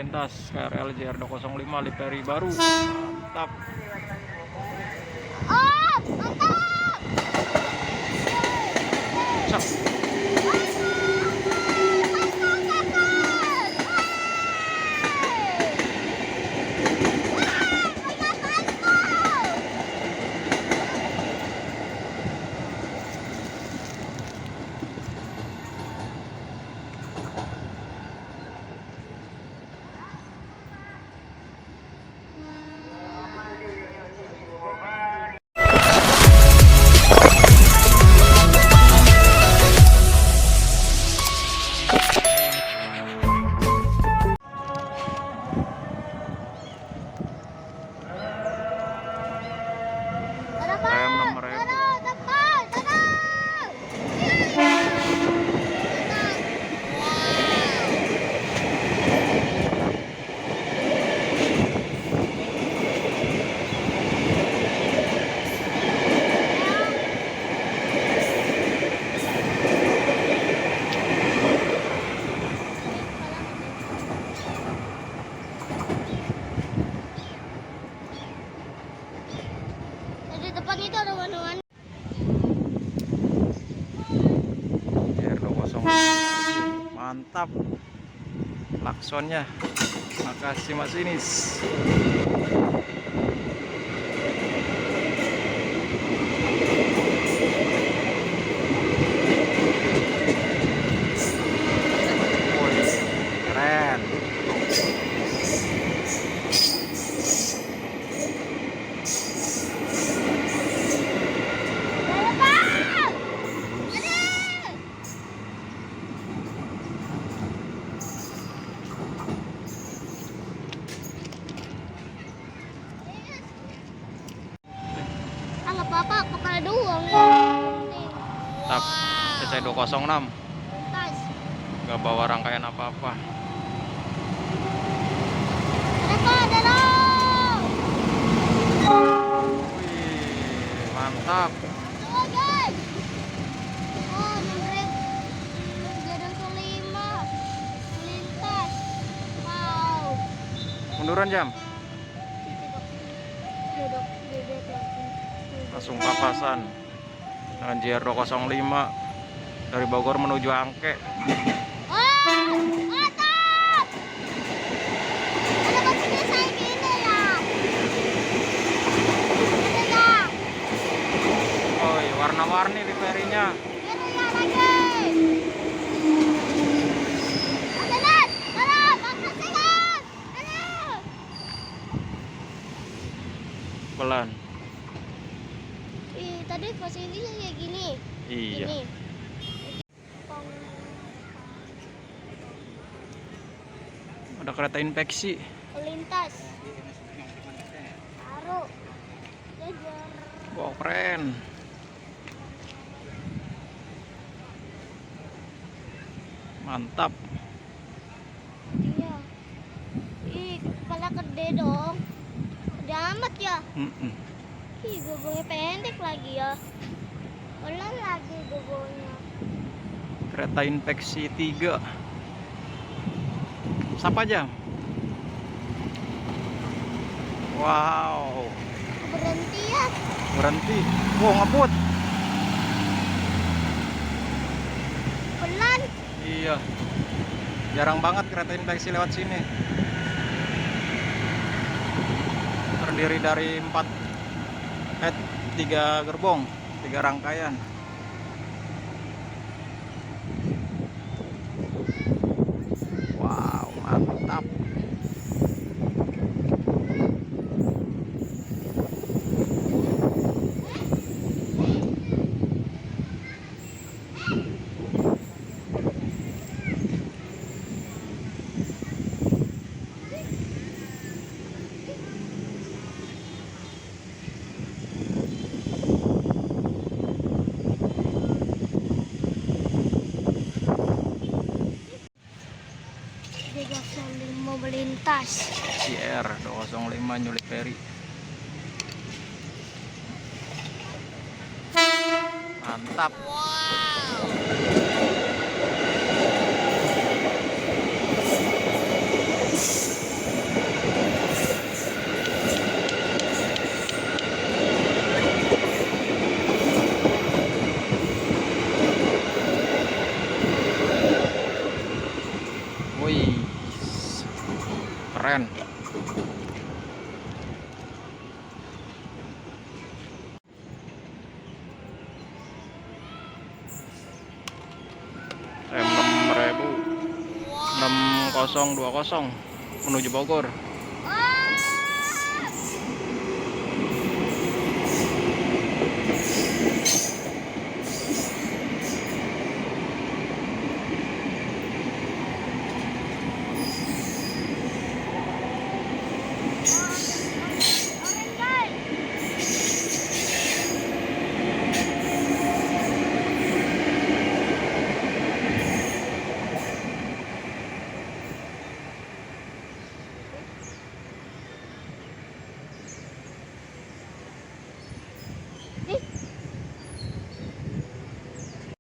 melintas KRL JR205 Liperi baru. Mantap. Oh, mantap. Cak. Depan itu ada warna-warni. JR205 mantap klaksonnya. Makasih masinis. Woi, keren. Nggak apa-apa, kepala doang. Tap CC206 Tas. nggak bawa rangkaian apa-apa. Ada dong. Wih, mantap. Tuh guys. Oh, nangkep. Jarang kelima. Melintas. Wow. Munduran jam. Duduk, duduk. Langsung papasan dengan JR205 dari Bogor menuju Angke. Oh, mantap. Ada bajunya saya gini ya. Ada ya. Oh, warna-warni di ferinya. Biru ya lagi. Ada Nat. Tolong, makasih Nat. Aduh. Pelan. Ih, tadi pas ini kayak gini. Iya. Gini. Ada kereta infeksi. Melintas. Taruh. Jajar. Wow, keren. Mantap. Iya. Ih, kepala gede dong. Gede amat ya. Ih, gogongnya pendek lagi ya. Ulang lagi gogongnya. Kereta infeksi 3. Sapa jam? Wow. Berhenti ya. Berhenti. Wow, ngebut. Pelan. Iya. Jarang banget kereta infeksi lewat sini. Terdiri dari 3 gerbong, 3 rangkaian. Wow, mantap. Mau melintas. JR205 New Liperi. Mantap. Wow. 020 menuju Bogor.